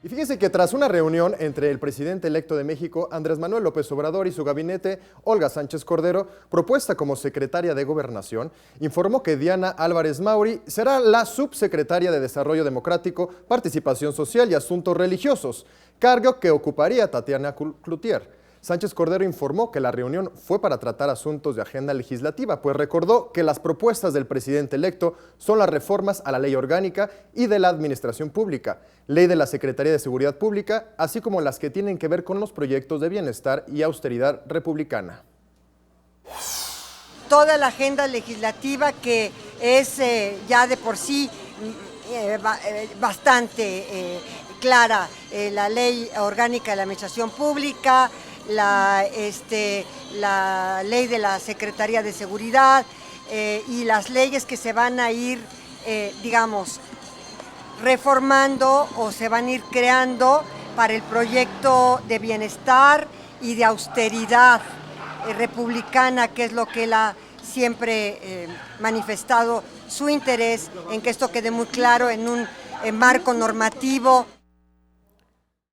Y fíjese que tras una reunión entre el presidente electo de México, Andrés Manuel López Obrador, y su gabinete, Olga Sánchez Cordero, propuesta como secretaria de Gobernación, informó que Diana Álvarez Mauri será la subsecretaria de Desarrollo Democrático, Participación Social y Asuntos Religiosos, cargo que ocuparía Tatiana Cloutier. Sánchez Cordero informó que la reunión fue para tratar asuntos de agenda legislativa, pues recordó que las propuestas del presidente electo son las reformas a la ley orgánica y de la administración pública, ley de la Secretaría de Seguridad Pública, así como las que tienen que ver con los proyectos de bienestar y austeridad republicana. Toda la agenda legislativa que es ya de por sí bastante clara, la ley orgánica de la administración pública, la ley de la Secretaría de Seguridad y las leyes que se van a ir, reformando o se van a ir creando para el proyecto de bienestar y de austeridad republicana, que es lo que él ha siempre manifestado su interés en que esto quede muy claro en un marco normativo.